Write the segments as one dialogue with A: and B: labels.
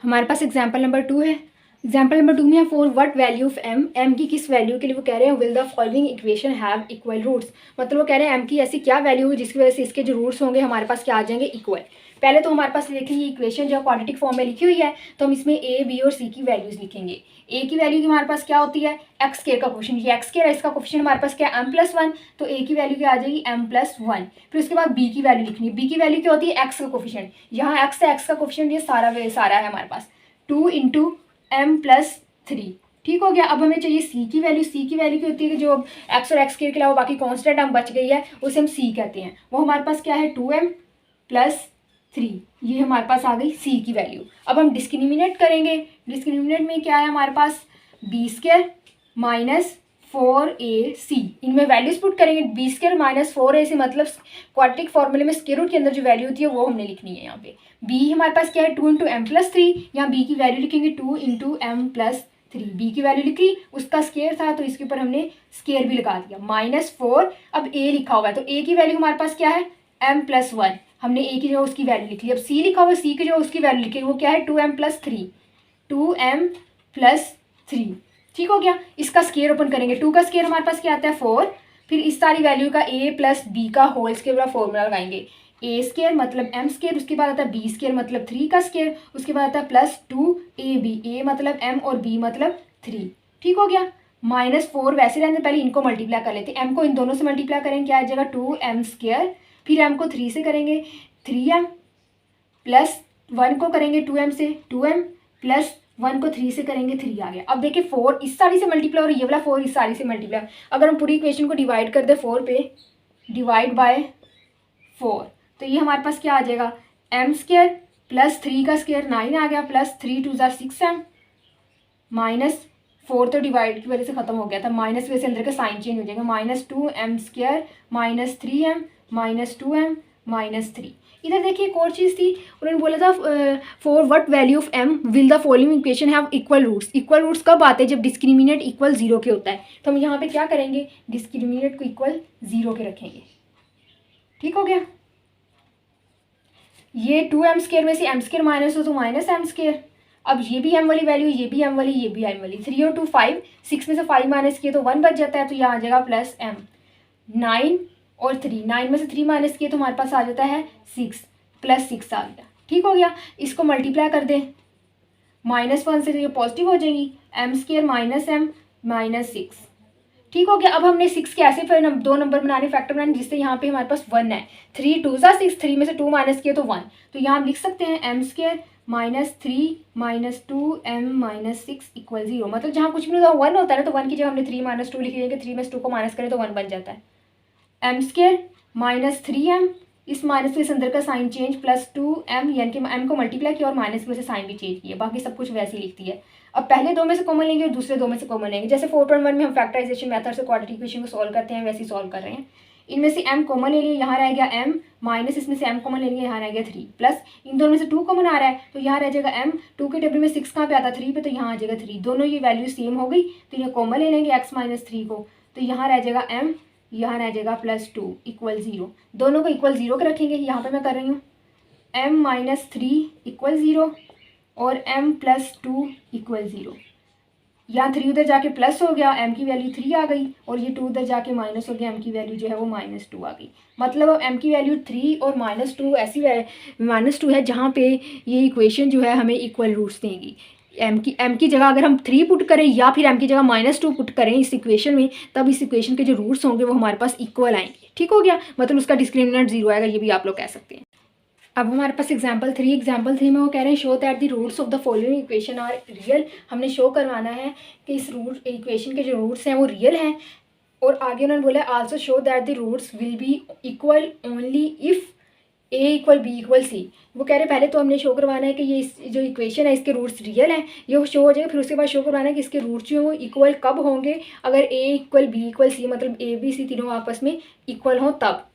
A: हमारे पास example number 2 है। Example number 2 में है for what value of M की किस वैल्यू के लिए वो कह रहे हैं will the following equation have equal roots. मतलब वो कह रहे हैं एम की ऐसी क्या वैल्यू है जिसकी वजह से इसके जो रूट्स होंगे हमारे पास क्या आ जाएंगे, इक्वल। पहले तो हमारे पास देखेंगे इक्वेशन जो क्वाड्रेटिक फॉर्म में लिखी हुई है, तो हम इसमें ए बी और सी की वैल्यूज लिखेंगे। ए की वैल्यू की हमारे पास क्या होती है, एक्स स्क्वायर का क्वेश्चन, ये एक्स स्क्वायर है, इसका क्वेश्चन हमारे पास क्या है m+1, तो ए की वैल्यू क्या आ जाएगी m+1। फिर उसके बाद बी की वैल्यू लिखनी है, बी की वैल्यू क्या होती है, एक्स का कोफिशिएंट, यहाँ एक्स है, एक्स का कोफिशिएंट ये सारा है हमारे पास 2 × m+3। ठीक हो गया। अब हमें चाहिए सी की वैल्यू, सी की वैल्यू क्या होती है कि जो एक्स और एक्स के अलावा बाकी कांस्टेंट हम बच गई है उसे हम सी कहते हैं, वो हमारे पास क्या है 2m+3, ये हमारे पास आ गई सी की वैल्यू। अब हम डिस्क्रिमिनेट करेंगे, डिस्क्रिमिनेट में क्या है हमारे पास b² - 4ac, इनमें वैल्यूज पुट करेंगे। b² - 4ac मतलब क्वाड्रेटिक फॉर्मूले में स्क्वायर रूट के अंदर जो वैल्यू होती है वो हमने लिखनी है। यहाँ पे b हमारे पास क्या है 2 × m+3, यहाँ b की वैल्यू लिखेंगे 2 × m+3, b की वैल्यू लिखी, उसका स्क्वायर था तो इसके ऊपर हमने स्क्वायर भी लगा दिया -4। अब a लिखा हुआ है तो a की वैल्यू हमारे पास क्या है m+1, हमने a की जो उसकी वैल्यू लिख ली। अब c लिखा हुआ है, c की जो उसकी वैल्यू लिखी वो क्या है 2m+3, 2m+3। ठीक हो गया। इसका स्क्वायर ओपन करेंगे, 2 का स्क्वायर हमारे पास क्या आता है 4, फिर इस सारी वैल्यू का a + b का होल स्क्वायर वाला फॉर्मूला लगाएंगे, a² मतलब m², उसके बाद आता है b² मतलब 3 का स्क्वायर, उसके बाद आता है +2ab, a मतलब m और b मतलब 3। ठीक हो गया। -4 वैसे रहने, पहले इनको मल्टीप्लाई कर लेते हैं, m को इन दोनों से मल्टीप्लाई करेंगे क्या आ जाएगा 2m², फिर m को 3 से करेंगे 3m, +1 को करेंगे 2m से 2m, +1 को 3 से करेंगे 3 आ गया। अब देखिए 4 इस सारी से मल्टीप्लाई और ये वाला 4 इस सारी से मल्टीप्लाई, अगर हम पूरी इक्वेशन को डिवाइड कर दे 4 पे, डिवाइड बाय 4, तो ये हमारे पास क्या आ जाएगा m² +3 का स्क्वायर 9 आ गया, +3 × 2 = 6m, -4 तो डिवाइड की वजह से खत्म हो गया था, माइनस वजह से अंदर का साइन चेंज हो जाएगा, -2m² - 3m -2m -3। इधर देखिए एक और चीज़ थी, उन्होंने बोला था for what value of m will the following equation have equal roots. Equal roots कब आते हैं, जब डिस्क्रिमिनेट इक्वल 0 के होता है। तो हम यहाँ पे क्या करेंगे, डिस्क्रिमिनेट को इक्वल 0 के रखेंगे। ठीक हो गया। ये 2m² में से m² माइनस हो तो -m², अब ये भी m वाली वैल्यू, ये भी m वाली, ये भी m वाली, 3 और 2 5, 6 में से 5 माइनस किए तो 1 बच जाता है, तो यहाँ आ जाएगा +m। 9 और 3, 9 में से 3 माइनस किए तो हमारे पास आ जाता है 6, +6 आ गया। ठीक हो गया। इसको मल्टीप्लाई कर दें, -1 से तो ये पॉजिटिव हो जाएगी, m² - m -6। ठीक हो गया। अब हमने 6 के ऐसे फिर 2 नंबर बनाने, फैक्टर बनाने, जिससे यहाँ पे हमारे पास 1 है, 3 × 2 = 6, 3 में से 2 माइनस किए तो 1, तो यहाँ हम लिख सकते हैं m² - 3 - 2m - 6 = 0। मतलब जहाँ कुछ भी नहीं होता 1 होता है ना, तो 1 की जगह हमने 3 - 2 लिख लेंगे, 3 में से 2 को माइनस करें तो 1 बन जाता है। m² - 3m, इस माइनस के अंदर का साइन चेंज, +2m, यानी कि m को मल्टीप्लाई किया और माइनस की वजह से साइन भी चेंज किया, बाकी सब कुछ वैसे ही लिखती है। अब पहले 2 में से कॉमन लेंगे और दूसरे 2 में से कॉमन लेंगे, जैसे 4.1 में हम फैक्टराइजेशन मेथड से क्वाड्रेटिक इक्वेशन को सॉल्व करते हैं वैसे ही सॉल्व कर रहे हैं। इनमें से m कॉमन ले लिए, यहाँ रह गया m, माइनस इसमें से m कॉमन लेंगे, यहाँ रह गया 3, प्लस इन दोनों में से 2 कॉमन आ रहा है तो यहाँ रह जाएगा m, 2 के टेबल में 6 कहाँ पे आता है 3 पे, तो यहाँ आ जाएगा 3। दोनों ये वैल्यू सेम हो गई तो ये कॉमन ले लेंगे x - 3 को, तो यहाँ रह जाएगा m, यहाँ रह जाएगा +2 = 0। दोनों को इक्वल 0 के रखेंगे, यहाँ पे मैं कर रही हूँ m - 3 = 0 और m +2 = 0। यहाँ 3 उधर जाके प्लस हो गया, m की वैल्यू 3 आ गई, और ये 2 उधर जाके माइनस हो गया, m की वैल्यू जो है वो -2 आ गई। मतलब अब m की वैल्यू 3 और -2 ऐसी -2 है जहाँ पे ये इक्वेशन जो है हमें इक्वल रूट्स देंगी। m की जगह अगर हम 3 पुट करें या फिर m की जगह -2 पुट करें इस इक्वेशन में, तब इस इक्वेशन के जो रूट्स होंगे वो हमारे पास इक्वल आएंगे। ठीक हो गया। मतलब उसका डिस्क्रिमिनेंट 0 आएगा, ये भी आप लोग कह सकते हैं। अब हमारे पास एग्जाम्पल 3 में वो कह रहे हैं show that the roots of the following equation are real. हमने शो करवाना है कि इस रूट इक्वेशन के जो रूट्स हैं वो रियल हैं, और आगे उन्होंने बोला also show that the roots will be equal only if a = b = c। वो कह रहे हैं पहले तो हमने शो करवाना है कि ये जो इक्वेशन है इसके रूट्स रियल हैं, ये शो हो जाएगा, फिर उसके बाद शो करवाना है कि इसके रूट्स जो हैं वो इक्वल कब होंगे, अगर a = b = c, मतलब a b c तीनों आपस में इक्वल हों तब।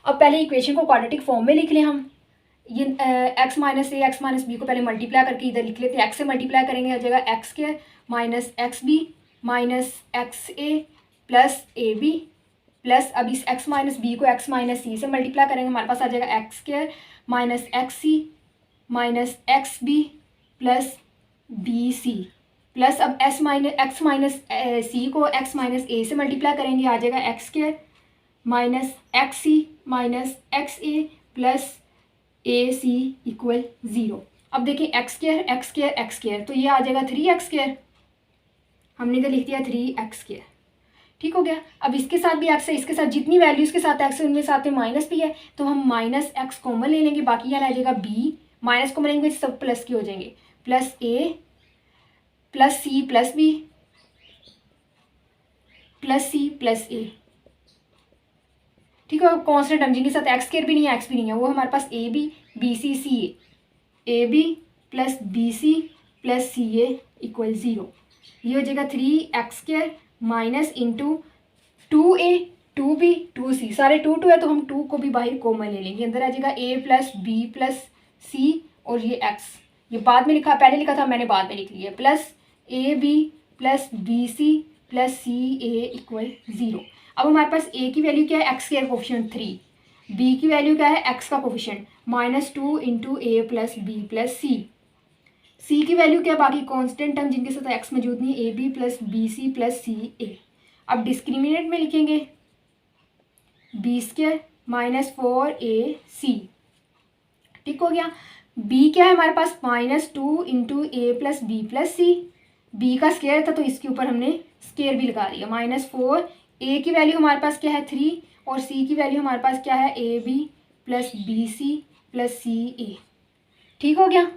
A: अब पहले इक्वेशन को क्वाड्रेटिक फॉर्म में लिख लें हम, ये x - a x - b को पहले मल्टीप्लाई करके इधर लिख लेते हैं, x से मल्टीप्लाई करेंगे आ जाएगा x² - xb - xa plus ab, plus अब इस x - b को x - c से मल्टीप्लाई करेंगे, हमारे पास आ जाएगा x² - xc - xb plus B C plus अब एक्स माइनस सी को एक्स माइनस ए से मल्टीप्लाई करेंगे, आ जाएगा x square minus x c minus x a plus a c equal 0। अब देखिए x square x square x square, तो ये आ जाएगा 3x स्क्वायर, हमने तो लिख दिया 3x स्क्वायर। ठीक हो गया। अब इसके साथ भी एक्स है, इसके साथ जितनी वैल्यूज के साथ एक्स है उनमें साथ में माइनस भी है, तो हम माइनस एक्स कॉमन ले लेंगे, बाकी यहाँ रह जाएगा बी, माइनस कॉमन लेंगे सब प्लस के हो जाएंगे, plus A plus C plus B plus C plus A. ठीक है। कॉन्स्टेंट टर्म जिनके साथ एक्स स्क्वायर भी नहीं है एक्स भी नहीं है, वो हमारे पास A B C C A B plus B C plus C A equal 0। ये हो जाएगा 3x square minus into 2a 2b 2c, सारे 2 है तो हम 2 को भी बाहर कॉमन ले लेंगे, अंदर आ जाएगा a प्लस बी प्लस सी और ये x, ये बाद में लिखा, पहले लिखा था मैंने बाद में लिख लिया, plus a B plus B C plus C A equal 0। अब हमारे पास a की वैल्यू क्या है, एक्स स्क्वायर कोफिशिएंट 3, b की वैल्यू क्या है x का coefficient -2 into a plus B plus c की वैल्यू क्या है, बाकी कांस्टेंट टर्म जिनके साथ x मौजूद नहीं, A B plus B C plus C A. अब डिस्क्रिमिनेंट में लिखेंगे बी स्क्वायर -4ac। ठीक हो गया। b क्या है हमारे पास -2 into a plus B plus C, B का स्क्वायर था तो इसके ऊपर हमने स्क्वायर भी लगा दिया, -4, ए की वैल्यू हमारे पास क्या है 3 और सी की वैल्यू हमारे पास क्या है A B plus B C plus C A. ठीक हो गया।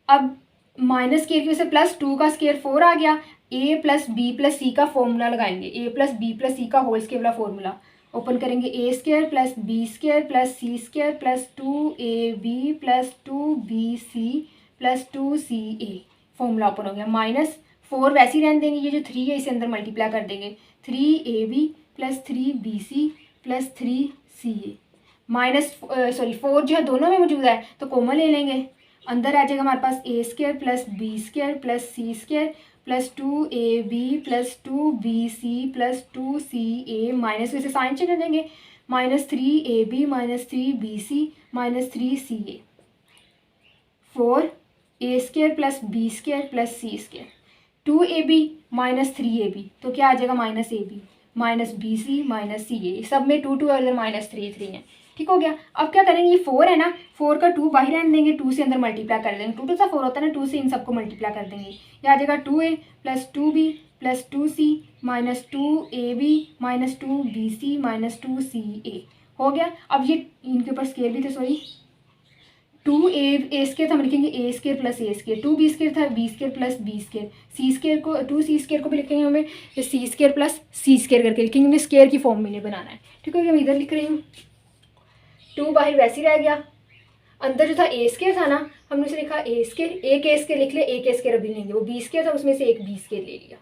A: अब माइनस स्क्वायर की वजह से +2 का स्क्वायर 4 आ गया, A plus B plus C का फॉर्मूला लगाएंगे, A plus B plus C का होल स्क्वायर वाला फॉर्मूला ओपन करेंगे, A square plus B square plus C square plus 2ab plus 2bc plus 2ca, formula open हो गया। -4 वैसे ही रहने देंगे, ये जो 3 है इसे अंदर मल्टीप्लाई कर देंगे, 3ab plus 3bc plus 3ca -4 जो है दोनों में मौजूद है तो कॉमन ले लेंगे, अंदर आ जाएगा हमारे पास A square plus B square plus C square plus 2ab plus 2bc plus 2ca, minus में से साइन चेंज कर देंगे, -3ab minus 3bc minus 3ca, 4a square plus B square plus C square, 2ab minus 3ab तो क्या आ जाएगा -ab minus bc minus ca, सब में 2 है, उधर -3 है। ठीक हो गया। अब क्या करेंगे, ये 4 है ना, 4 का 2 बाहर रहने देंगे, 2 से अंदर मल्टीप्लाई कर देंगे, 2 से 4 होता है ना, 2 से इन सबको मल्टीप्लाई कर देंगे, ये आ जाएगा 2a plus 2b plus 2c minus 2ab minus 2bc minus 2ca हो गया। अब ये इनके ऊपर स्केयर भी थे, सॉरी 2a स्केयर था, हम लिखेंगे a square plus a square, 2b square था b square plus b square, c square को 2c स्केयर को भी लिखेंगे हमें c square plus c square करके लिखेंगे, हमें स्केयर की फॉर्म में बनाना है। ठीक है, मैं इधर लिख रही हूँ, 2 बाहर वैसे ही रह गया, अंदर जो था ए स्केयर था ना, हमने उसे लिखा ए स्केयर, एक ए स्केयर लिख लिया, एक ए स्केयर अभी लेंगे, वो बी स्केयर था उसमें से एक बी स्केयर ले लिया,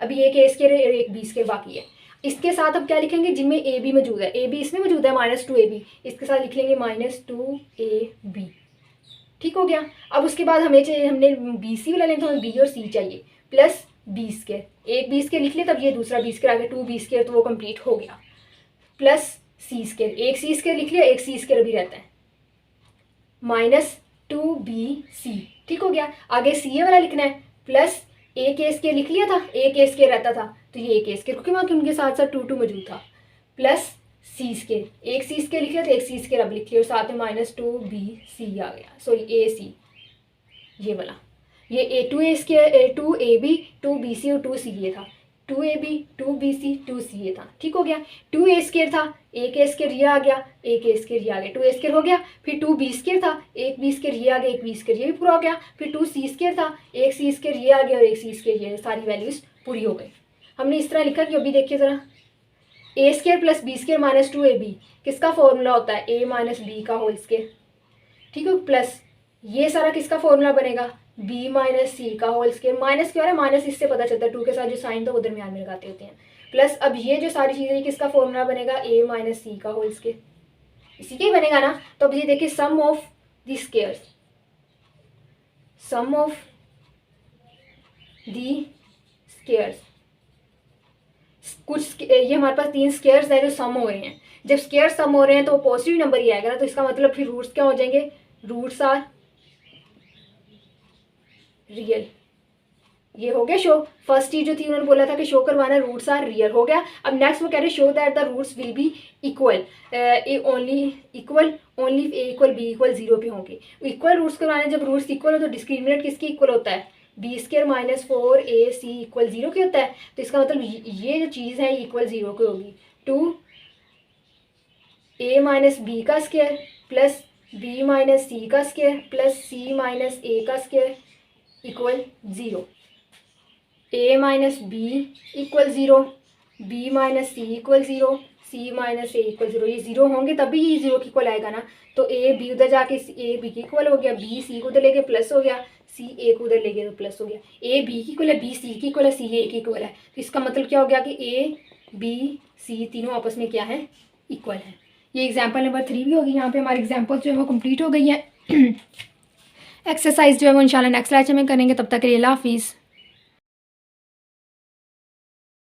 A: अभी एक ए स्केयर है एक बी स्केयर बाकी है। इसके साथ अब क्या लिखेंगे, जिनमें ए बी मौजूद है, ए बी इसमें मौजूद है -2ab, इसके साथ लिख लेंगे -2ab। ठीक हो गया। अब उसके बाद हमें चाहिए, हमने बी सी वाला लेना, तो हमें बी और सी चाहिए, प्लस बी स्केयर, एक बी स्केयर लिख लिया, तब ये दूसरा बी स्केयर आ गया 2b स्केयर, तो वो कंप्लीट हो गया, प्लस सी स्केयर, एक सी स्केयर लिख लिया, एक सी स्केयर भी रहता है, -2bc। ठीक हो गया। आगे सी ए वाला लिखना है, प्लस एक ए स्केयर लिख लिया था, एक ए स्केयर रहता था तो ये एक ए स्केयर, क्योंकि वहाँ उनके साथ साथ 2 मौजूद था, प्लस सी स्केयर, एक सी स्केयर लिख लिया तो एक सी स्केयर अब लिख लिया, और साथ में -2bc आ गया, सॉरी ए सी ये वाला, ये 2a स्केयर 2ab 2bc और 2ca था, 2ab 2bc 2ca था। ठीक हो गया। 2a स्केयर था, एक ए स्केयर ये आ गया, एक ए स्केयर ये आ गया, 2a स्केयर हो गया, फिर 2b स्केयर था, एक बी स्केयर ये आ गया, एक बी स्केयर ये भी पूरा हो गया, फिर 2c स्केयर था, एक सी स्केयर ये आ गया और एक सी स्केयर ये, सारी वैल्यूज पूरी हो गई। हमने इस तरह लिखा कि अभी देखिए ज़रा, A square plus B square -2ab किसका फॉर्मूला होता है, a माइनस बी का होल स्केयर। ठीक है, प्लस ये सारा किसका फॉर्मूला बनेगा, b माइनस सी का होल स्केयर, माइनस क्यों है, माइनस इससे पता चलता है 2 के साथ जो साइन तो वो दरमियान में लगाते होते हैं, प्लस अब ये जो सारी चीज़ें किसका फॉर्मूला बनेगा, a माइनस सी का होल स्केयर, इसी के ही बनेगा ना। तो अब ये देखिए, sum of the squares, sum of the squares, कुछ ये हमारे पास 3 स्केयर्स हैं जो सम हो रहे हैं, जब स्केयर सम हो रहे हैं तो पॉजिटिव नंबर ही आएगा ना, तो इसका मतलब फिर रूट्स क्या हो जाएंगे, रूट्स आर रियल। ये हो गया शो। फर्स्ट चीज जो थी उन्होंने बोला था कि शो करवाना रूट्स आर रियल, हो गया। अब नेक्स्ट वो कह रहे show that the roots will be equal, a only equal only a equal b equal 0 पे होंगे। इक्वल रूट्स करवाने, जब रूट्स इक्वल हो तो डिस्क्रिमिनेंट किसकी इक्वल होता है, B square minus 4ac equal 0 की होता है। तो इसका मतलब ये जो चीज़ है इक्वल 0 की होगी। 2a माइनस बी का square plus b minus c का square plus c minus a का square equal 0। a minus b equal 0, b minus c equal 0, c minus a equal 0। ये 0 होंगे तभी ये 0 की इक्वल आएगा ना। तो a b उधर जाके a b की इक्वल हो गया, b c को उधर लेके प्लस हो गया, c a को उधर लेके तो प्लस हो गया। a b की इक्वल है, b c की इक्वल है, c a की इक्वल है। तो इसका मतलब क्या हो गया कि a b c तीनों आपस में क्या है, इक्वल है। ये एग्जाम्पल नंबर 3 भी होगी। यहाँ पे हमारी एग्जाम्पल जो है वो कंप्लीट हो गई है। एक्सरसाइज जो है वो इंशाल्लाह नेक्स्ट लेक्चर में करेंगे। तब तक के लिए अल्लाह हाफिज़।